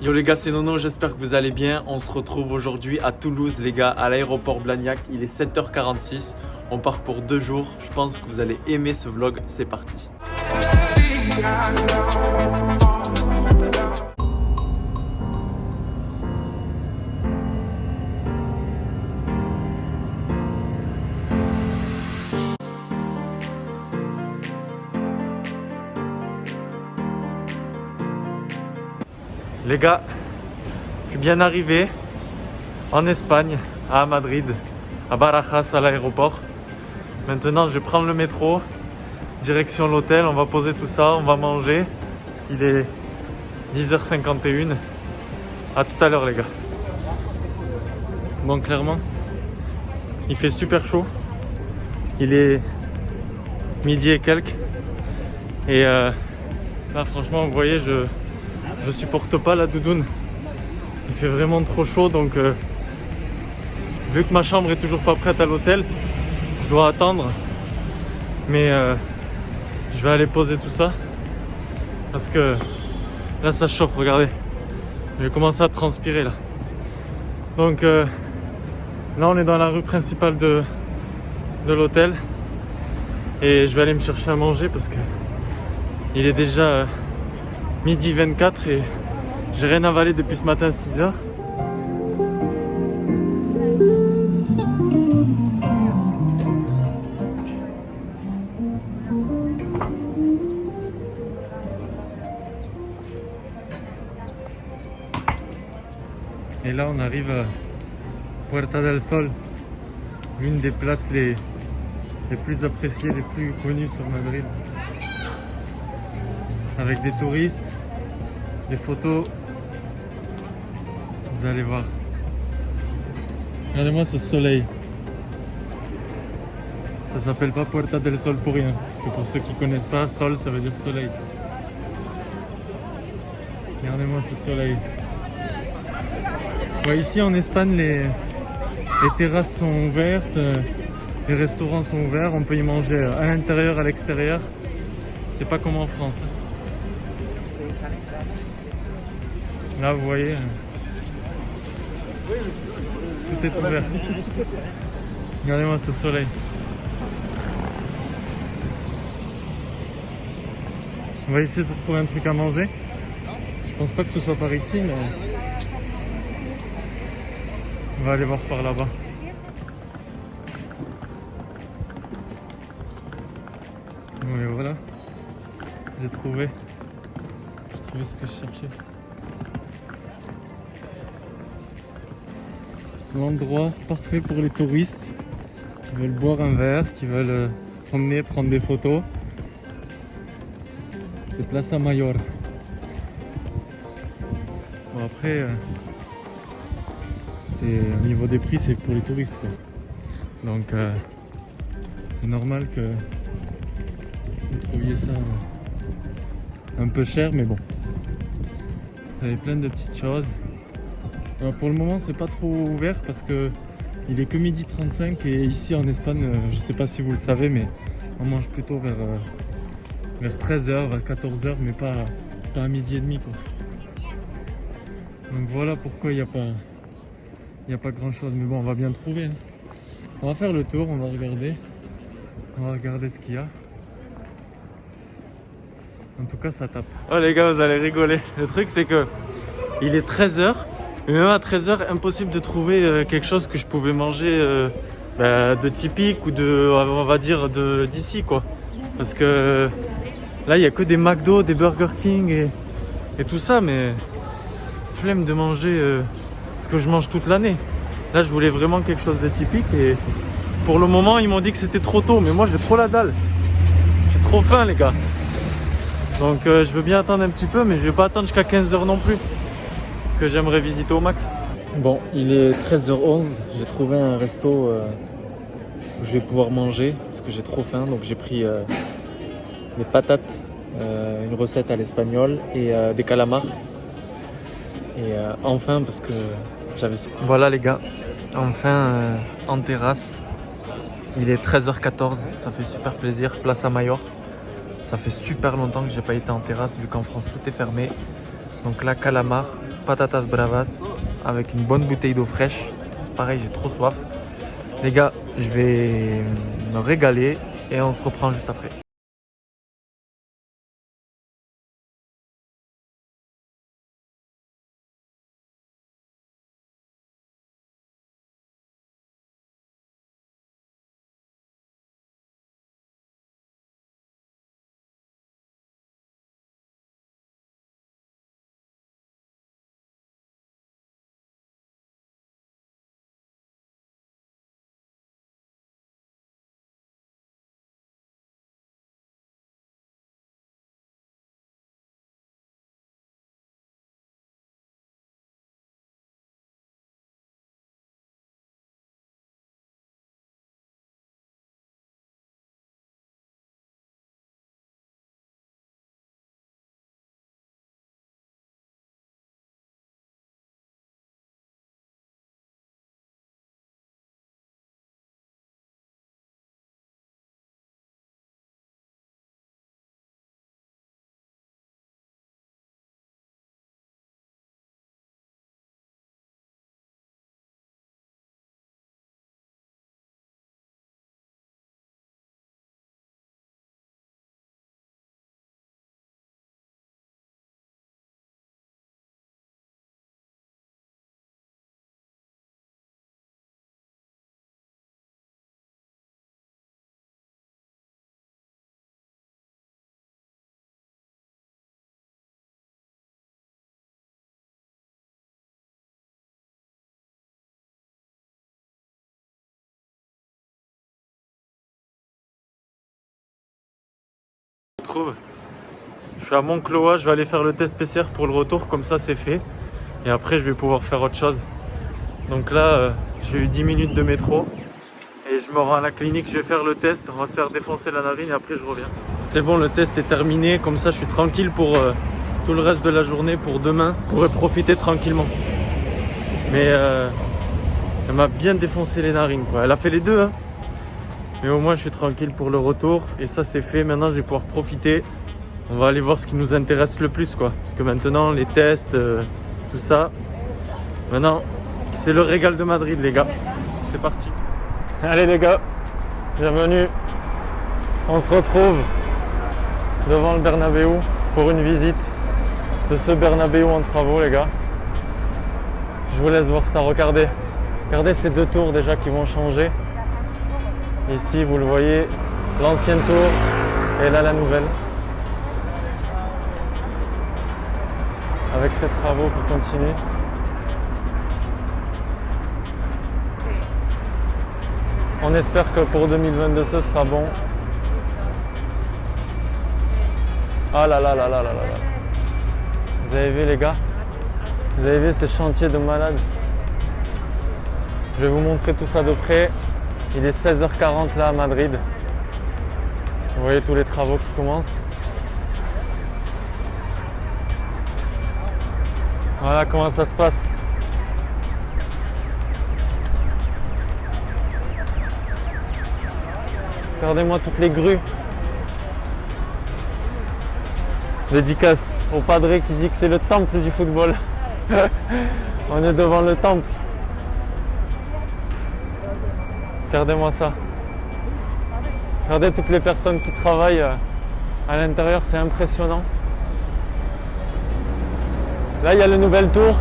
Yo les gars, c'est Nono, j'espère que vous allez bien. On se retrouve aujourd'hui à Toulouse les gars, à l'aéroport Blagnac. Il est 7h46, on part pour 2 jours. Je pense que vous allez aimer ce vlog, c'est parti. Les gars, je suis bien arrivé en Espagne, à Madrid, à Barajas, à l'aéroport. Maintenant, je vais prendre le métro, direction l'hôtel. On va poser tout ça, on va manger, parce qu'il est 10h51. À tout à l'heure, les gars. Bon, clairement, il fait super chaud. Il est midi et quelques. Et là, franchement, vous voyez, je supporte pas la doudoune. Il fait vraiment trop chaud, donc vu que ma chambre est toujours pas prête à l'hôtel, je dois attendre. Mais je vais aller poser tout ça parce que là ça chauffe, regardez. Je vais commencer à transpirer là. Donc là on est dans la rue principale de l'hôtel et je vais aller me chercher à manger parce que il est déjà midi 24 et j'ai rien avalé depuis ce matin à 6h. Et là on arrive à Puerta del Sol, l'une des places les plus appréciées, les plus connues sur Madrid. Avec des touristes, des photos, vous allez voir. Regardez-moi ce soleil. Ça s'appelle pas Puerta del Sol pour rien, parce que pour ceux qui connaissent pas, sol ça veut dire soleil. Regardez-moi ce soleil. Ouais, ici en Espagne, les terrasses sont ouvertes, les restaurants sont ouverts, on peut y manger à l'intérieur, à l'extérieur. C'est pas comme en France. Là, vous voyez, tout est ouvert. Regardez-moi ce soleil. On va essayer de trouver un truc à manger. Je pense pas que ce soit par ici, mais on va aller voir par là-bas. Bon, et voilà, j'ai trouvé ce que je cherchais. L'endroit parfait pour les touristes qui veulent boire un verre, qui veulent se promener, prendre des photos. C'est Plaza Mayor. Bon après, au niveau des prix, c'est pour les touristes, quoi. Donc c'est normal que vous trouviez ça un peu cher, mais bon. Vous avez plein de petites choses. Pour le moment c'est pas trop ouvert parce que il est que midi 35 et ici en Espagne, je sais pas si vous le savez, mais on mange plutôt vers 13h, vers 14h, mais pas à midi et demi, quoi. Donc voilà pourquoi il n'y a pas grand chose, mais bon, on va bien trouver, hein. On va faire le tour, on va regarder ce qu'il y a. En tout cas ça tape. Oh les gars, vous allez rigoler. Le truc c'est que il est 13h. Mais même à 13h, impossible de trouver quelque chose que je pouvais manger de typique ou on va dire d'ici, quoi. Parce que là, il n'y a que des McDo, des Burger King et tout ça, mais flemme de manger ce que je mange toute l'année. Là, je voulais vraiment quelque chose de typique et pour le moment, ils m'ont dit que c'était trop tôt, mais moi, j'ai trop la dalle. J'ai trop faim, les gars. Donc, je veux bien attendre un petit peu, mais je vais pas attendre jusqu'à 15h non plus. Que j'aimerais visiter au max. Bon, il est 13h11, j'ai trouvé un resto où je vais pouvoir manger parce que j'ai trop faim, donc j'ai pris des patates, une recette à l'espagnol et des calamars. Et enfin, parce que j'avais... Voilà les gars, enfin en terrasse, il est 13h14, ça fait super plaisir, Plaza Mayor. Ça fait super longtemps que j'ai pas été en terrasse vu qu'en France tout est fermé. Donc là, calamar, patatas bravas avec une bonne bouteille d'eau fraîche. Pareil, j'ai trop soif. Les gars, je vais me régaler et on se reprend juste après. Je suis à Moncloa, je vais aller faire le test PCR pour le retour, comme ça c'est fait. Et après je vais pouvoir faire autre chose. Donc là, j'ai eu 10 minutes de métro. Et je me rends à la clinique, je vais faire le test. On va se faire défoncer la narine et après je reviens. C'est bon, le test est terminé. Comme ça je suis tranquille pour tout le reste de la journée. Pour demain, je pourrai profiter tranquillement. Mais elle m'a bien défoncé les narines, quoi. Elle a fait les deux, hein. Mais au moins je suis tranquille pour le retour. Et ça c'est fait, maintenant je vais pouvoir profiter. On va aller voir ce qui nous intéresse le plus, quoi. Parce que maintenant les tests, tout ça. Maintenant c'est le régal de Madrid, les gars. C'est parti. Allez les gars, bienvenue. On se retrouve devant le Bernabéu pour une visite de ce Bernabéu en travaux, les gars. Je vous laisse voir ça, regardez. Regardez ces deux tours déjà qui vont changer. Ici, vous le voyez, l'ancienne tour et là la nouvelle. Avec ces travaux qui continuent. On espère que pour 2022 ce sera bon. Ah là là là là là là là. Vous avez vu les gars? Vous avez vu ces chantiers de malades? Je vais vous montrer tout ça de près. Il est 16h40 là à Madrid. Vous voyez tous les travaux qui commencent. Voilà comment ça se passe. Regardez-moi toutes les grues. Dédicace au padre qui dit que c'est le temple du football. On est devant le temple. Regardez-moi ça. Regardez toutes les personnes qui travaillent à l'intérieur, c'est impressionnant. Là, il y a le nouvel tour.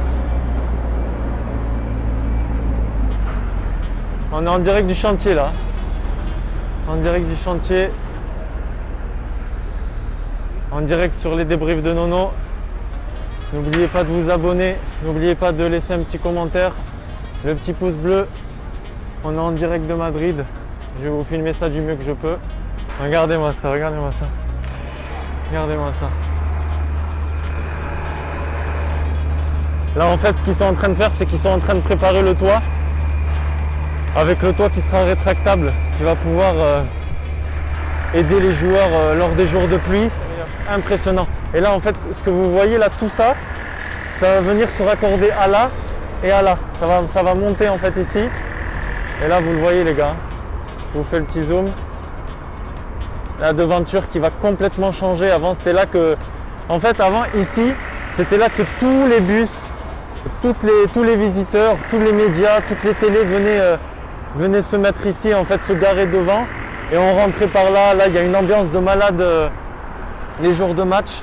On est en direct du chantier là. En direct du chantier. En direct sur les débriefs de Nono. N'oubliez pas de vous abonner. N'oubliez pas de laisser un petit commentaire. Le petit pouce bleu. On est en direct de Madrid. Je vais vous filmer ça du mieux que je peux. Regardez-moi ça, regardez-moi ça. Regardez-moi ça. Là en fait ce qu'ils sont en train de faire, c'est qu'ils sont en train de préparer le toit. Avec le toit qui sera rétractable, qui va pouvoir aider les joueurs lors des jours de pluie. Impressionnant. Et là en fait ce que vous voyez là, tout ça, ça va venir se raccorder à là et à là. Ça va monter en fait ici. Et là vous le voyez les gars. Je vous fais le petit zoom. La devanture qui va complètement changer. Avant c'était là que... En fait avant ici, c'était là que tous les bus tous les visiteurs, tous les médias, toutes les télés venaient se mettre ici, en fait, se garer devant. Et on rentrait par là. Là, il y a une ambiance de malade les jours de match.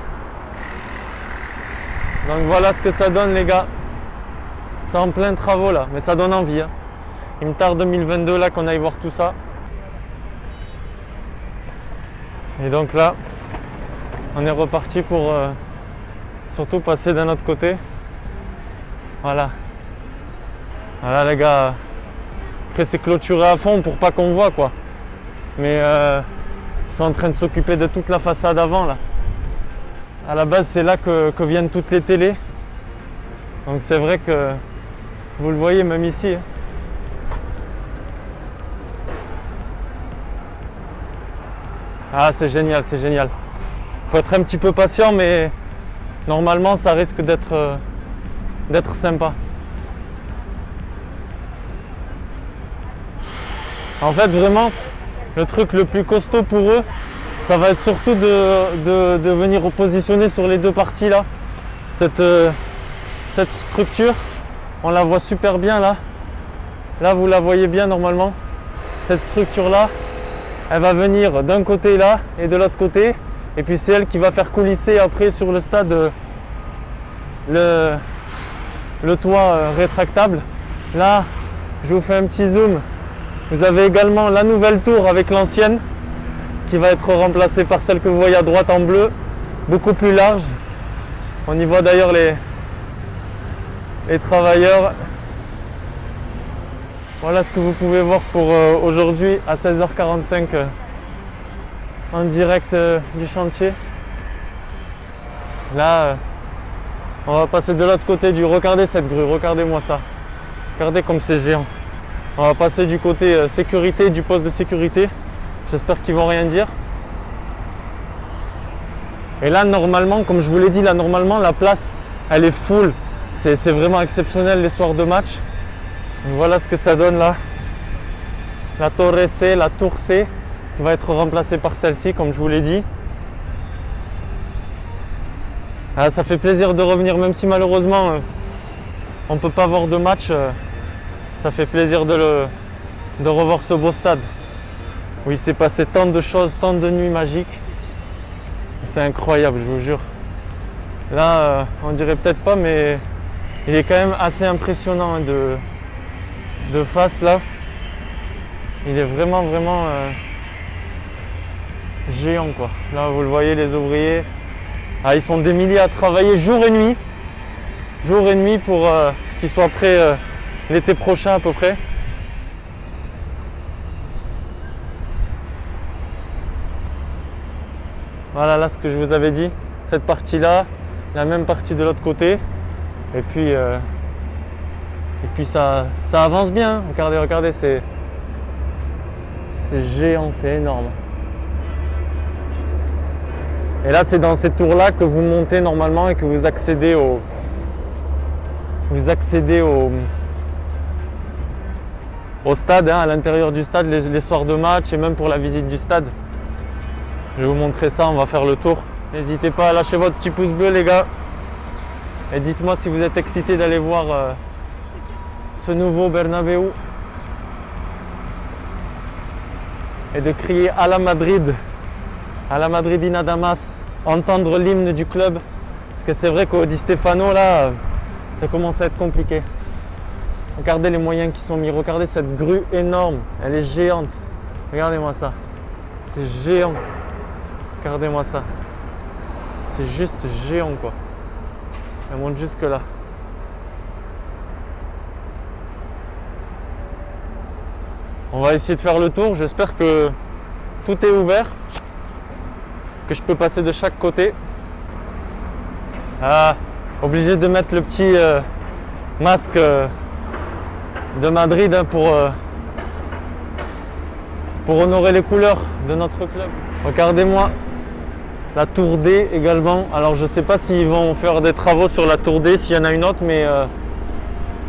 Donc voilà ce que ça donne, les gars. C'est en plein travaux là, mais ça donne envie. Hein. Il me tarde 2022 là qu'on aille voir tout ça. Et donc là, on est reparti pour surtout passer d'un autre côté. Voilà. Voilà les gars. Après c'est clôturé à fond pour pas qu'on voit quoi. Mais ils sont en train de s'occuper de toute la façade avant là. À la base c'est là que viennent toutes les télés. Donc c'est vrai que vous le voyez même ici. Hein. Ah c'est génial, c'est génial. Faut être un petit peu patient mais normalement ça risque d'être sympa. En fait vraiment le truc le plus costaud pour eux, ça va être surtout de venir positionner sur les deux parties là. Cette structure, on la voit super bien là. Là vous la voyez bien normalement. Cette structure là, elle va venir d'un côté là et de l'autre côté. Et puis c'est elle qui va faire coulisser après sur le stade le toit rétractable. Là, je vous fais un petit zoom. Vous avez également la nouvelle tour avec l'ancienne qui va être remplacée par celle que vous voyez à droite en bleu, beaucoup plus large. On y voit d'ailleurs les travailleurs. Voilà ce que vous pouvez voir pour aujourd'hui à 16h45 en direct du chantier. Là, on va passer de l'autre côté du... Regardez cette grue, regardez-moi ça. Regardez comme c'est géant. On va passer du côté sécurité, du poste de sécurité. J'espère qu'ils vont rien dire. Et là, normalement, comme je vous l'ai dit, là, normalement, la place, elle est full. C'est vraiment exceptionnel les soirs de match. Donc, voilà ce que ça donne là. La Torre C, la Tour C, qui va être remplacée par celle-ci, comme je vous l'ai dit. Ah, ça fait plaisir de revenir, même si malheureusement, on ne peut pas voir de match. Ça fait plaisir de revoir ce beau stade. Où il s'est passé tant de choses, tant de nuits magiques. C'est incroyable, je vous jure. Là, on dirait peut-être pas, mais il est quand même assez impressionnant hein, de face là. Il est vraiment géant quoi. Là, vous le voyez, les ouvriers. Ah, ils sont des milliers à travailler jour et nuit. Jour et nuit pour qu'ils soient prêts l'été prochain à peu près. Voilà là ce que je vous avais dit, cette partie là, la même partie de l'autre côté. Et puis ça avance bien. Regardez, c'est géant, c'est énorme. Et là c'est dans cette tour là que vous montez normalement et que vous accédez au stade, hein, à l'intérieur du stade, les soirs de match et même pour la visite du stade. Je vais vous montrer ça, on va faire le tour. N'hésitez pas à lâcher votre petit pouce bleu les gars. Et dites-moi si vous êtes excités d'aller voir ce nouveau Bernabéu. Et de crier à la Madrid. À la Madridina Damas. Entendre l'hymne du club. Parce que c'est vrai qu'au Di Stefano là, ça commence à être compliqué. Regardez les moyens qui sont mis. Regardez cette grue énorme. Elle est géante. Regardez-moi ça. C'est géant. Regardez-moi ça. C'est juste géant quoi. Elle monte jusque là. On va essayer de faire le tour. J'espère que tout est ouvert. Que je peux passer de chaque côté. Ah, obligé de mettre le petit masque de Madrid hein, pour honorer les couleurs de notre club. Regardez-moi la tour D également. Alors je ne sais pas s'ils vont faire des travaux sur la tour D, s'il y en a une autre, mais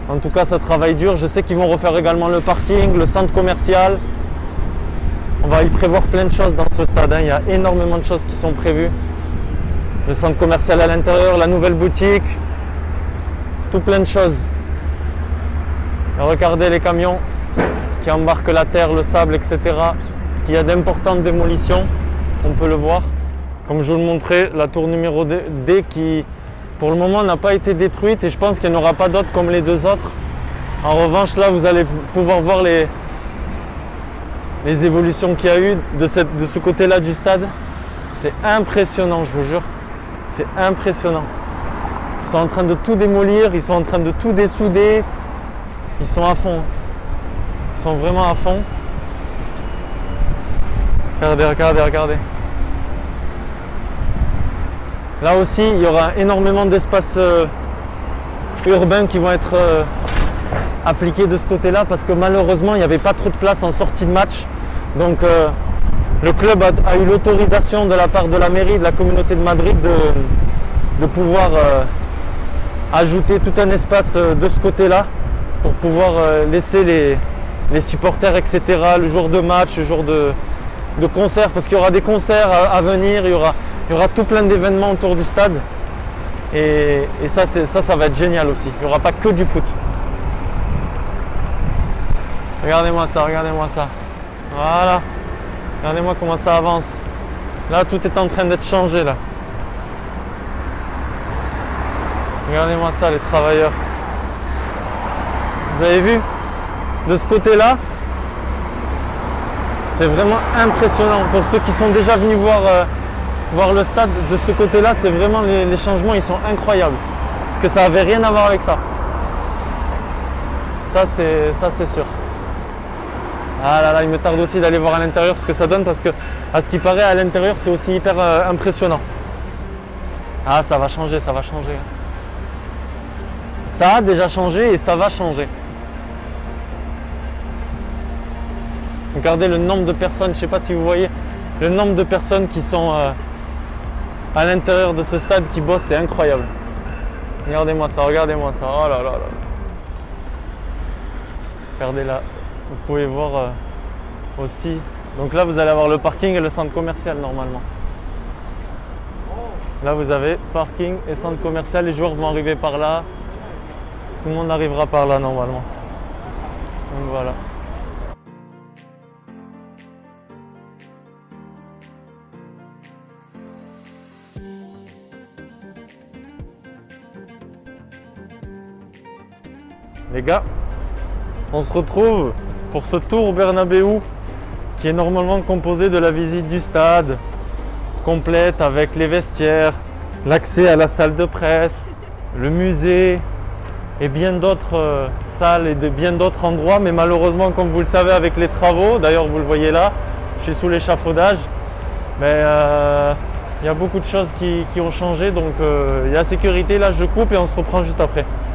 en tout cas ça travaille dur. Je sais qu'ils vont refaire également le parking, le centre commercial. On va y prévoir plein de choses dans ce stade. Hein. Il y a énormément de choses qui sont prévues. Le centre commercial à l'intérieur, la nouvelle boutique. tout plein de choses. Et regardez les camions qui embarquent la terre, le sable, etc. Parce qu'il y a d'importantes démolitions, on peut le voir. Comme je vous le montrais, la tour numéro D qui pour le moment n'a pas été détruite et je pense qu'il n'y en aura pas d'autres comme les deux autres. En revanche, là vous allez pouvoir voir les évolutions qu'il y a eu de ce côté-là du stade. C'est impressionnant, je vous jure. C'est impressionnant. Ils sont en train de tout démolir, ils sont en train de tout dessouder. Ils sont à fond. Ils sont vraiment à fond. Regardez, regardez, regardez. Là aussi, il y aura énormément d'espaces urbains qui vont être appliqués de ce côté-là parce que malheureusement, il n'y avait pas trop de place en sortie de match. Donc, le club a eu l'autorisation de la part de la mairie, de la communauté de Madrid de pouvoir ajouter tout un espace de ce côté-là pour pouvoir laisser les supporters, etc. le jour de match, le jour de concert, parce qu'il y aura des concerts à venir, il y aura tout plein d'événements autour du stade. Et ça va être génial aussi. Il n'y aura pas que du foot. Regardez-moi ça, regardez-moi ça. Voilà. Regardez-moi comment ça avance. Là, tout est en train d'être changé là. Regardez-moi ça, les travailleurs. Vous avez vu? De ce côté-là, c'est vraiment impressionnant. Pour ceux qui sont déjà venus voir le stade, de ce côté-là, c'est vraiment les changements, ils sont incroyables. Parce que ça n'avait rien à voir avec ça. Ça, c'est sûr. Ah là là, il me tarde aussi d'aller voir à l'intérieur ce que ça donne parce que, à ce qui paraît, à l'intérieur, c'est aussi hyper impressionnant. Ah, ça va changer, ça va changer. Ça a déjà changé et ça va changer. Regardez le nombre de personnes, je ne sais pas si vous voyez, le nombre de personnes qui sont à l'intérieur de ce stade qui bossent, c'est incroyable. Regardez-moi ça, regardez-moi ça. Oh là là là. Regardez là, vous pouvez voir aussi. Donc là, vous allez avoir le parking et le centre commercial normalement. Là, vous avez parking et centre commercial. Les joueurs vont arriver par là. Tout le monde arrivera par là normalement. Donc voilà. Les gars, on se retrouve pour ce tour Bernabéu qui est normalement composé de la visite du stade complète avec les vestiaires, l'accès à la salle de presse, le musée et bien d'autres salles et de bien d'autres endroits. Mais malheureusement, comme vous le savez avec les travaux, d'ailleurs vous le voyez là, je suis sous l'échafaudage, mais il y a beaucoup de choses qui ont changé. Donc il y a sécurité, là je coupe et on se reprend juste après.